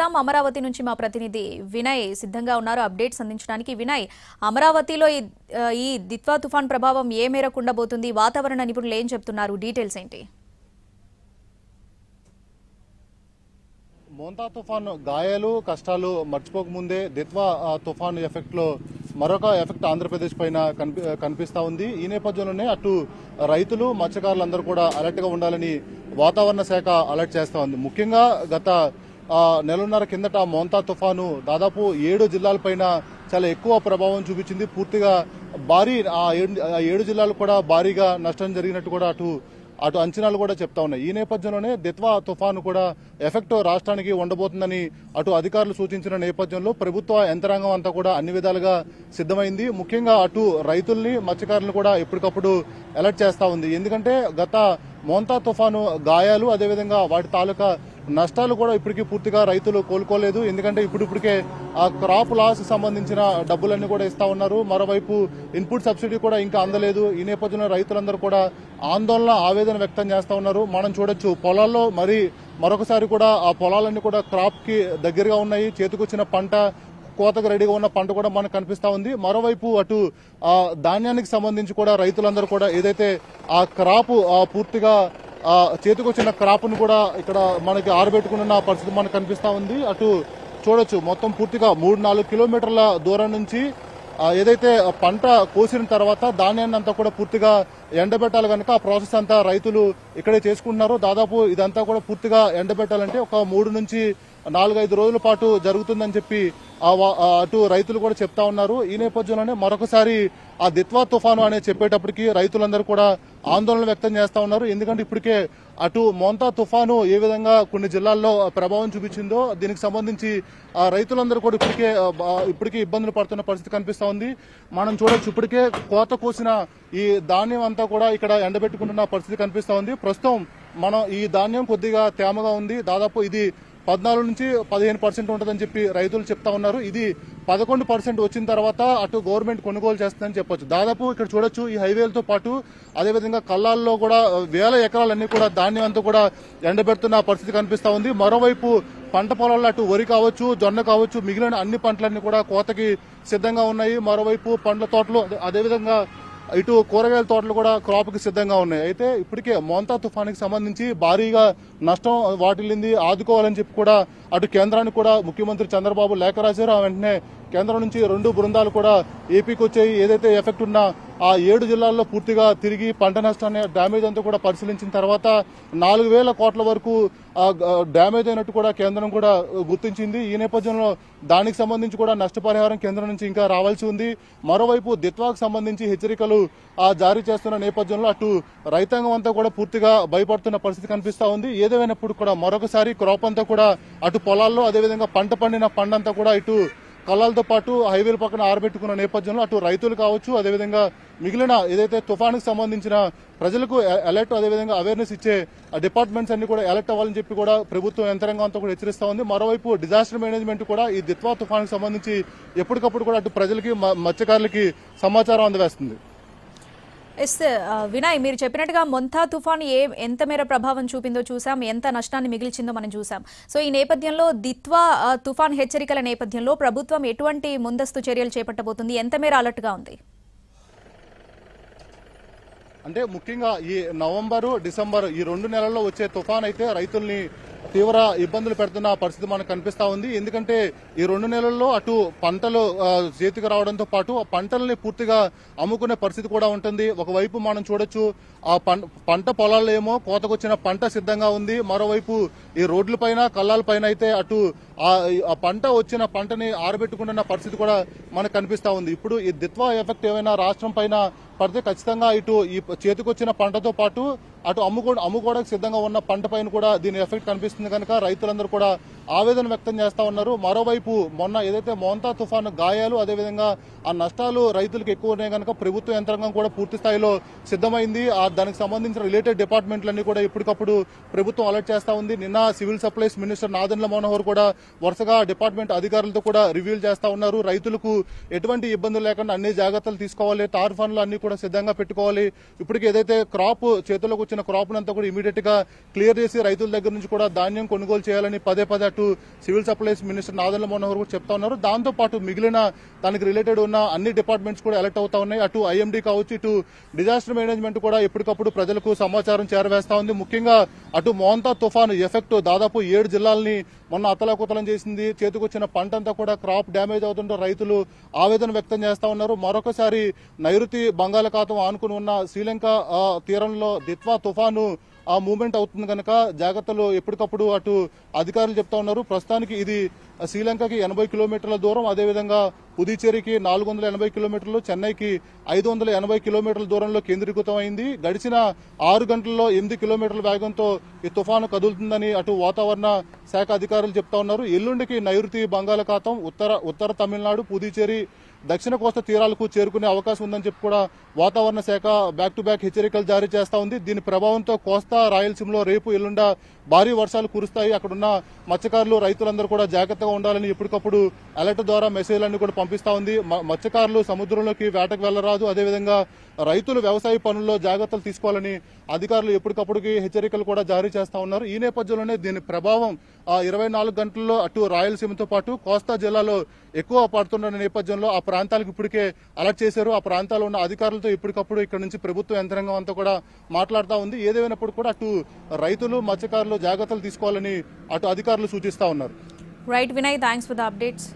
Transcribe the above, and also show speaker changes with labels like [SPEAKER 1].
[SPEAKER 1] అమరావతి నుంచి మా ప్రతినిధి వినయ్ సిద్ధంగా ఉన్నారు అప్డేట్స్ అందించడానికి. వినయ్, అమరావతిలో ఈ దిత్వా తుఫాన్ ప్రభావం ఏ మేరకు ఉండబోతుంది? వాతావరణ నిపుణులు ఏం చెప్తున్నారు? డీటెయిల్స్ ఏంటి?
[SPEAKER 2] మోంతా తుఫాన్ గాయాలు కష్టాలు మర్చిపోకముందే దిత్వా తుఫాన్ ఎఫెక్ట్ లో మరొక ఎఫెక్ట్ ఆంధ్రప్రదేశ్ పైన కనిపిస్తా ఉంది. ఈ నేపథ్యంలోనే అటు రైతులు మత్స్యకారులందరూ కూడా అలర్ట్ గా ఉండాలని వాతావరణ శాఖ అలర్ట్ చేస్తా ఉంది. ముఖ్యంగా గత నెలన్నర కిందట మోంతా తుఫాను దాదాపు 7 జిల్లాలపైన చాలా ఎక్కువ ప్రభావం చూపించింది. పూర్తిగా భారీ 7 జిల్లాలు కూడా భారీగా నష్టం జరిగినట్టు కూడా అటు అంచనాలు కూడా చెప్తా ఉన్నాయి. ఈ నేపథ్యంలోనే దిత్వా తుఫాను కూడా ఎఫెక్ట్ రాష్ట్రానికి ఉండబోతుందని అటు అధికారులు సూచించిన నేపథ్యంలో ప్రభుత్వ యంత్రాంగం అంతా కూడా అన్ని విధాలుగా సిద్ధమైంది. ముఖ్యంగా అటు రైతుల్ని మత్స్యకారులను కూడా ఎప్పటికప్పుడు అలర్ట్ చేస్తా ఉంది. ఎందుకంటే గత మోంతా తుఫాను గాయాలు అదేవిధంగా వాటి తాలూకా నష్టాలు కూడా ఇప్పటికీ పూర్తిగా రైతులు కోలుకోలేదు. ఎందుకంటే ఇప్పటికే ఆ క్రాప్ లాస్ సంబంధించిన డబ్బులన్నీ కూడా ఇస్తా ఉన్నారు. మరోవైపు ఇన్పుట్ సబ్సిడీ కూడా ఇంకా అందలేదు. ఈ నేపథ్యంలో రైతులందరూ కూడా ఆవేదన వ్యక్తం చేస్తా ఉన్నారు. మనం చూడొచ్చు పొలాల్లో మరొకసారి కూడా ఆ పొలాలన్నీ కూడా క్రాప్ కి దగ్గరగా ఉన్నాయి. చేతికొచ్చిన పంట కోతకు రెడీగా ఉన్న పంట కూడా మనకు కనిపిస్తా ఉంది. మరోవైపు అటు ధాన్యానికి సంబంధించి కూడా రైతులందరూ కూడా ఏదైతే ఆ క్రాప్ పూర్తిగా చేతికొచ్చిన క్రాప్ను కూడా ఇక్కడ మనకి ఆరబెట్టుకున్న పరిస్థితి మనకు కనిపిస్తా ఉంది. అటు చూడొచ్చు మొత్తం పూర్తిగా 3-4 కిలోమీటర్ల దూరం నుంచి ఏదైతే పంట కోసిన తర్వాత ధాన్యాన్ని అంతా కూడా పూర్తిగా ఎండబెట్టాలి కనుక ఆ ప్రాసెస్ అంతా రైతులు ఇక్కడే చేసుకుంటున్నారు. దాదాపు ఇదంతా కూడా పూర్తిగా ఎండబెట్టాలంటే ఒక 3 నుంచి 4-5 రోజుల పాటు జరుగుతుందని చెప్పి అటు రైతులు కూడా చెప్తా ఉన్నారు. ఈ నేపథ్యంలోనే మరొకసారి ఆ దిత్వా తుఫాను అనే చెప్పేటప్పటికి రైతులందరూ కూడా ఆందోళన వ్యక్తం చేస్తా ఉన్నారు. ఎందుకంటే ఇప్పటికే అటు మోంతా తుఫాను ఏ విధంగా కొన్ని జిల్లాల్లో ప్రభావం చూపించిందో దీనికి సంబంధించి రైతులందరూ కూడా ఇప్పటికే ఇబ్బందులు పడుతున్న పరిస్థితి కనిపిస్తా ఉంది. మనం చూడొచ్చు ఇప్పటికే కోత కోసిన ఈ ధాన్యం అంతా కూడా ఇక్కడ ఎండబెట్టుకుంటున్న పరిస్థితి కనిపిస్తా ఉంది. ప్రస్తుతం మనం ఈ ధాన్యం కొద్దిగా తేమగా ఉంది. దాదాపు ఇది 14 నుంచి 15% ఉంటుందని చెప్పి రైతులు చెప్తా ఉన్నారు. ఇది 11% వచ్చిన తర్వాత అటు గవర్నమెంట్ కొనుగోలు చేస్తుందని చెప్పొచ్చు. దాదాపు ఇక్కడ చూడొచ్చు ఈ హైవేలతో పాటు అదేవిధంగా కల్లాల్లో కూడా 1000 ఎకరాలన్నీ కూడా ధాన్యం అంతా కూడా ఎండబెడుతున్న పరిస్థితి కనిపిస్తా ఉంది. మరోవైపు పంట పొలాల్లో అటు వరి కావచ్చు, జొన్న కావచ్చు, మిగిలిన అన్ని పంటలన్నీ కూడా కోతకి సిద్ధంగా ఉన్నాయి. మరోవైపు పండ్ల తోటలు అదేవిధంగా ఇటు కూరగాయల తోటలు కూడా క్రాప్ కి సిద్ధంగా ఉన్నాయి. అయితే ఇప్పటికే మోంతా తుఫానికి సంబంధించి భారీగా నష్టం వాటిల్లింది. ఆదుకోవాలని చెప్పి కూడా అటు కేంద్రానికి కూడా ముఖ్యమంత్రి చంద్రబాబు లేఖ రాశారు. వెంటనే కేంద్రం నుంచి 2 బృందాలు కూడా ఏపీకి వచ్చాయి. ఏదైతే ఎఫెక్ట్ ఉన్న ఆ 7 జిల్లాల్లో పూర్తిగా తిరిగి పంట నష్టాన్ని డ్యామేజ్ అంతా కూడా పరిశీలించిన తర్వాత 4000 కోట్ల వరకు డ్యామేజ్ అయినట్టు కూడా కేంద్రం కూడా గుర్తించింది. ఈ నేపథ్యంలో దానికి సంబంధించి కూడా నష్టపరిహారం కేంద్రం నుంచి ఇంకా రావాల్సి ఉంది. మరోవైపు దిత్వాకు సంబంధించి హెచ్చరికలు జారీ చేస్తున్న నేపథ్యంలో అటు రైతాంగం అంతా కూడా పూర్తిగా భయపడుతున్న పరిస్థితి కనిపిస్తా ఉంది. ఏదేమైనప్పుడు కూడా మరొకసారి క్రాప్ అంతా కూడా అటు పొలాల్లో అదేవిధంగా పంట పండిన పండంతా కూడా ఇటు కళ్ళాలతో పాటు హైవేల పక్కన ఆరబెట్టుకున్న నేపథ్యంలో అటు రైతులు కావచ్చు అదేవిధంగా మిగిలిన ఏదైతే తుఫానుకు సంబంధించిన ప్రజలకు అలర్ట్ అదేవిధంగా అవేర్నెస్ ఇచ్చే డిపార్ట్మెంట్స్ అన్ని కూడా అలర్ట్ అవ్వాలని చెప్పి కూడా ప్రభుత్వం యంత్రాంగం అంతా కూడా హెచ్చరిస్తా ఉంది. మరోవైపు డిజాస్టర్ మేనేజ్మెంట్ కూడా ఈ దిత్వా తుఫానుకు సంబంధించి ఎప్పటికప్పుడు కూడా అటు ప్రజలకి మత్స్యకారులకి సమాచారం అందవేస్తుంది.
[SPEAKER 1] వినయ్, మీరు చెప్పినట్టుగా మోంతా తుఫాన్ ఎంత మేర ప్రభావం చూపిందో చూసాం, ఎంత నష్టాన్ని మిగిల్చిందో మనం చూసాం. సో ఈ నేపథ్యంలో దిత్వా తుఫాన్ హెచ్చరికల నేపథ్యంలో ప్రభుత్వం ఎటువంటి ముందస్తు చర్యలు చేపట్టబోతుంది? ఎంత మేర అలర్ట్ గా ఉంది?
[SPEAKER 2] అంటే ముఖ్యంగా ఈ నవంబరు, డిసెంబర్ ఈ 2 నెలల్లో వచ్చే తుఫాన్ అయితే రైతుల్ని తీవ్ర ఇబ్బందులు పెడుతున్న పరిస్థితి మనకు కనిపిస్తా ఉంది. ఎందుకంటే ఈ 2 నెలల్లో అటు పంటలు చేతికి రావడంతో పాటు ఆ పంటల్ని పూర్తిగా అమ్ముకునే పరిస్థితి కూడా ఉంటుంది. ఒకవైపు మనం చూడొచ్చు ఆ పంట పొలాల్లో ఏమో కోతకొచ్చిన పంట సిద్ధంగా ఉంది. మరోవైపు ఈ రోడ్లపైన కళ్ళాలపైన అయితే అటు ఆ పంట వచ్చిన పంటని ఆరబెట్టుకుంటున్న పరిస్థితి కూడా మనకు కనిపిస్తా ఉంది. ఇప్పుడు ఈ దిత్వా ఎఫెక్ట్ ఏమైనా రాష్ట్రం పైన పడితే ఖచ్చితంగా ఇటు ఈ చేతికొచ్చిన పంటతో పాటు అటు అమ్ముకోవడానికి సిద్ధంగా ఉన్న పంట పైన కూడా దీని ఎఫెక్ట్ కనిపిస్తుంది కనుక రైతులందరూ కూడా ఆవేదన వ్యక్తం చేస్తా ఉన్నారు. మరోవైపు మొన్న ఏదైతే మోంతా తుఫాను గాయాలు అదేవిధంగా ఆ నష్టాలు రైతులకు ఎక్కువ ఉన్నాయి కనుక ప్రభుత్వ యంత్రాంగం కూడా పూర్తి స్థాయిలో సిద్ధమైంది. దానికి సంబంధించిన రిలేటెడ్ డిపార్ట్మెంట్లన్నీ కూడా ఎప్పటికప్పుడు ప్రభుత్వం అలర్ట్ చేస్తా ఉంది. నిన్న civil supplies minister Nadendla Manohar కూడా వరుసగా డిపార్ట్మెంట్ అధికారులతో కూడా రివ్యూలు చేస్తా ఉన్నారు. రైతులకు ఎటువంటి ఇబ్బందులు లేకుండా అన్ని జాగ్రత్తలు తీసుకోవాలి, తార్ ఫండ్లు అన్ని కూడా సిద్ధంగా పెట్టుకోవాలి. ఇప్పటికి ఏదైతే క్రాప్ చేతుల్లోకి వచ్చిన క్రాప్ అంతా కూడా ఇమీడియట్ గా క్లియర్ చేసి రైతుల దగ్గర నుంచి కూడా ధాన్యం కొనుగోలు చేయాలని పదే పదే అటు civil supplies minister Nadendla Manohar కూడా చెప్తా ఉన్నారు. దాంతో పాటు మిగిలిన దానికి రిలేటెడ్ ఉన్న అన్ని డిపార్ట్మెంట్స్ కూడా అలర్ట్ అవుతా ఉన్నాయి. అటు ఐఎండీ కావచ్చు, ఇటు డిజాస్టర్ మేనేజ్మెంట్ కూడా ఎప్పటికప్పుడు ప్రజలకు సమాచారం చేరవేస్తా ఉంది. ముఖ్యంగా అటు మోంతా తుఫాను ఎఫెక్ట్ దాదాపు 7 జిల్లాలని మొన్న అతలాకుతలం చేసింది. చేతికొచ్చిన పంట అంతా కూడా క్రాప్ డ్యామేజ్ అవుతుంటే రైతులు ఆవేదన వ్యక్తం చేస్తా ఉన్నారు. మరొకసారి నైరుతి బంగాళాఖాతం ఆనుకుని ఉన్న శ్రీలంక తీరంలో దిత్వా తుఫాను మూవ్మెంట్ అవుతుంది కనుక జాగ్రత్తలు ఎప్పటికప్పుడు అటు అధికారులు చెప్తా ఉన్నారు. ప్రస్తుతానికి ఇది శ్రీలంకకి 80 కిలోమీటర్ల దూరం, అదేవిధంగా పుదుచ్చేరికి 480 కిలోమీటర్లు, చెన్నైకి 580 కిలోమీటర్ల దూరంలో కేంద్రీకృతం అయింది. గడిచిన 6 గంటల్లో 8 కిలోమీటర్ల వేగంతో ఈ తుఫాను కదులుతుందని అటు వాతావరణ శాఖ అధికారులు చెప్తా ఉన్నారు. ఎల్లుండికి నైరుతి బంగాళాఖాతం ఉత్తర తమిళనాడు, పుదుచ్చేరి, దక్షిణ కోస్తా తీరాలకు చేరుకునే అవకాశం ఉందని చెప్పి కూడా వాతావరణ శాఖ బ్యాక్ టు బ్యాక్ హెచ్చరికలు జారీ చేస్తా ఉంది. దీని ప్రభావంతో కోస్తా, రాయలసీమలో రేపు ఎల్లుండ భారీ వర్షాలు కురుస్తాయి. అక్కడున్న మత్స్యకారులు, రైతులందరూ కూడా జాగ్రత్తగా ఉండాలని ఎప్పటికప్పుడు అలర్ట్ ద్వారా మెసేజ్లన్నీ కూడా పంపిస్తా ఉంది. మత్స్యకారులు సముద్రంలోకి వేటకు వెళ్లరాదు, అదేవిధంగా రైతులు వ్యవసాయ పనుల్లో జాగ్రత్తలు తీసుకోవాలని అధికారులు ఎప్పటికప్పటికి హెచ్చరికలు కూడా జారీ చేస్తా ఉన్నారు. ఈ నేపథ్యంలోనే దీని ప్రభావం 24 గంటల్లో అటు రాయలసీమతో పాటు కోస్తా జిల్లాలో ఎక్కువ పడుతున్న నేపథ్యంలో ఆ ప్రాంతాలకు ఇప్పటికే అలర్ట్ చేశారు. ఆ ప్రాంతాల్లో ఉన్న అధికారులతో ఇప్పటికప్పుడు ఇక్కడ నుంచి ప్రభుత్వ యంత్రాంగం అంతా కూడా మాట్లాడుతూ ఉంది. ఏదేమైనప్పుడు కూడా అటు రైతులు, మత్స్యకారులు జాగ్రత్తలు తీసుకోవాలని అటు అధికారులు సూచిస్తా ఉన్నారు.
[SPEAKER 1] Right Vinay, thanks for the updates.